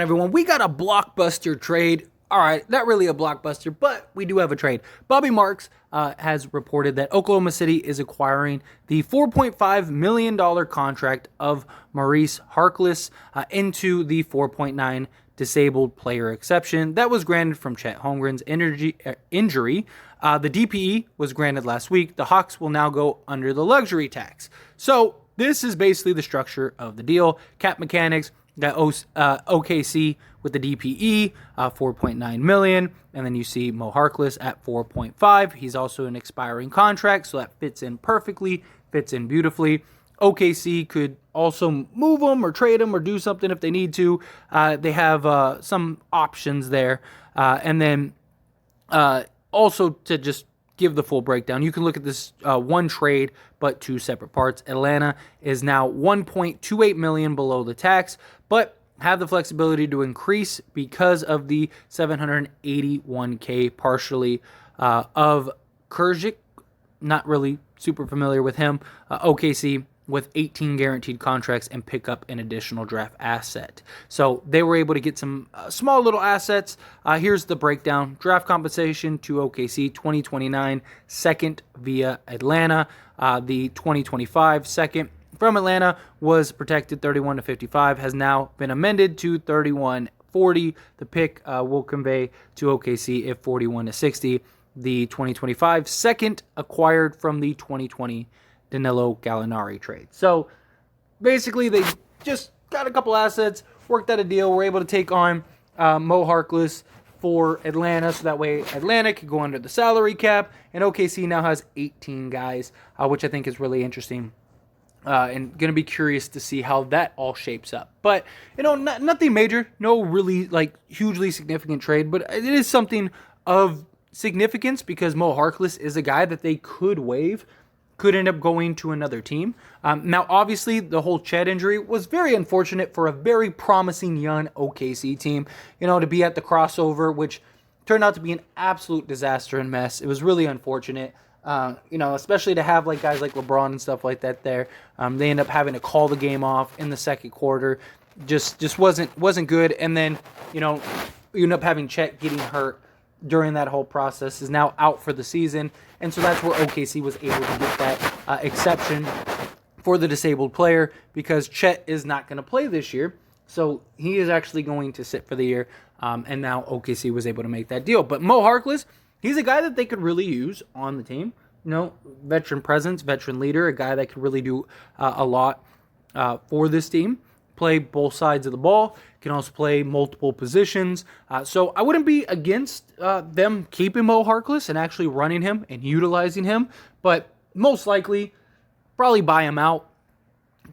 Everyone, we got a blockbuster trade. All right, not really a blockbuster, but we do have a trade. Bobby Marks has reported that Oklahoma City is acquiring the $4.5 million contract of Maurice Harkless into the $4.9 disabled player exception that was granted from Chet Holmgren's injury. The DPE was granted last week. The Hawks will now go under the luxury tax. So this is basically the structure of the deal. Cap mechanics. Got OKC with the DPE, $4.9 million, and then you see Mo Harkless at $4.5. He's also an expiring contract, so that fits in perfectly, fits in beautifully. OKC could also move him or trade him or do something if they need to. They have some options there, and then also to just give the full breakdown, you can look at this one trade, but two separate parts. Atlanta is now $1.28 million below the tax, but have the flexibility to increase because of the $781K partially of Kurjic. Not really super familiar with him. OKC with 18 guaranteed contracts and pick up an additional draft asset. So they were able to get some small little assets. Here's the breakdown. Draft compensation to OKC 2029 second via Atlanta. The 2025 second from Atlanta was protected 31 to 55, has now been amended to 31-40. The pick will convey to OKC if 41 to 60. The 2025 second acquired from the 2020 Danilo Gallinari trade. So basically they just got a couple assets, worked out a deal, were able to take on Mo Harkless for Atlanta, so that way Atlanta could go under the salary cap, and OKC now has 18 guys, which I think is really interesting. And going to be curious to see how that all shapes up. But, nothing major, no really hugely significant trade, but it is something of significance because Mo Harkless is a guy that they could waive, could end up going to another team. Now, obviously, the whole Chet injury was very unfortunate for a very promising young OKC team, to be at the crossover, which turned out to be an absolute disaster and mess. It was really unfortunate. Especially to have guys like LeBron and stuff like that there. They end up having to call the game off in the second quarter. Just wasn't good. And then, you end up having Chet getting hurt during that whole process, is now out for the season. And so that's where OKC was able to get that exception for the disabled player, because Chet is not going to play this year. So he is actually going to sit for the year. And now OKC was able to make that deal. But Mo Harkless, he's a guy that they could really use on the team. Veteran presence, veteran leader, a guy that could really do a lot for this team. Play both sides of the ball, can also play multiple positions. So I wouldn't be against them keeping Mo Harkless and actually running him and utilizing him, but most likely probably buy him out.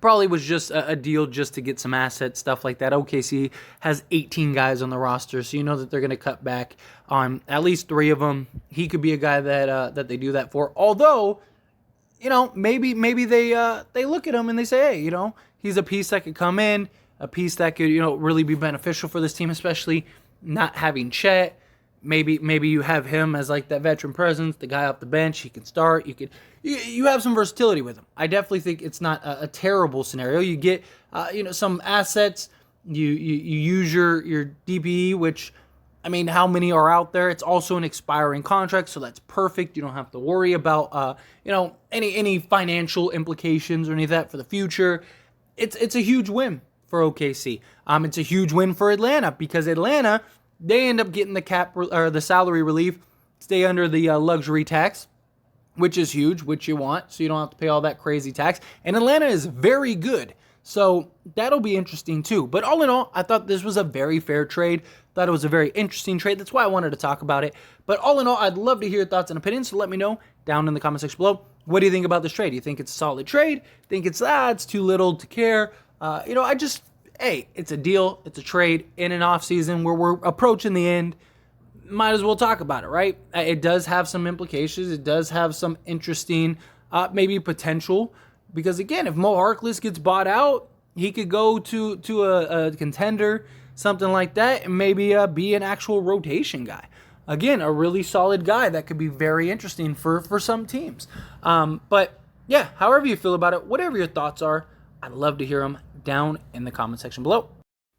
Probably was just a deal just to get some assets, stuff like that. OKC has 18 guys on the roster, so you know that they're going to cut back on at least 3 of them. He could be a guy that they do that for. Although, maybe they look at him and they say, hey, he's a piece that could come in, a piece that could, really be beneficial for this team, especially not having Chet. Maybe you have him as that veteran presence, the guy off the bench. He can start. You have some versatility with him. I definitely think it's not a terrible scenario. You get some assets. You use your DPE, which, how many are out there? It's also an expiring contract, so that's perfect. You don't have to worry about any financial implications or any of that for the future. It's a huge win for OKC. It's a huge win for Atlanta, because Atlanta, they end up getting the cap or the salary relief, stay under the luxury tax, which is huge, which you want, so you don't have to pay all that crazy tax. And Atlanta is very good, so that'll be interesting too. But all in all, I thought this was a very fair trade. Thought it was a very interesting trade. That's why I wanted to talk about it. But all in all, I'd love to hear your thoughts and opinions, so let me know down in the comment section below. What do you think about this trade? Do you think it's a solid trade? Think it's too little to care? It's a deal. It's a trade in an off season where we're approaching the end. Might as well talk about it, right? It does have some implications. It does have some interesting, maybe potential. Because again, if Mo Harkless gets bought out, he could go to a contender, something like that, and maybe be an actual rotation guy. Again, a really solid guy that could be very interesting for some teams. But yeah, however you feel about it, whatever your thoughts are, I'd love to hear them down in the comment section below.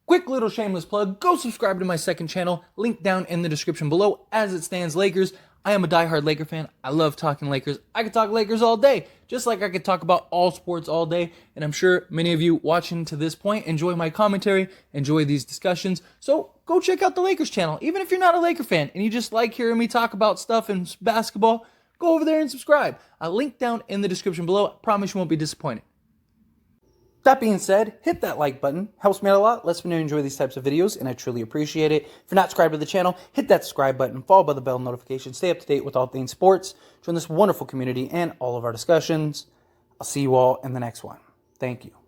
Quick little shameless plug, go subscribe to my second channel, link down in the description below. As it stands, Lakers. I am a diehard Laker fan. I love talking Lakers. I could talk Lakers all day, just like I could talk about all sports all day. And I'm sure many of you watching to this point enjoy my commentary, enjoy these discussions. So go check out the Lakers channel. Even if you're not a Laker fan and you just like hearing me talk about stuff in basketball, go over there and subscribe. I'll link down in the description below. I promise you won't be disappointed. That being said, hit that like button. Helps me out a lot, lets me know you enjoy these types of videos, and I truly appreciate it. If you're not subscribed to the channel, hit that subscribe button, followed by the bell notification. Stay up to date with all things sports. Join this wonderful community and all of our discussions. I'll see you all in the next one. Thank you.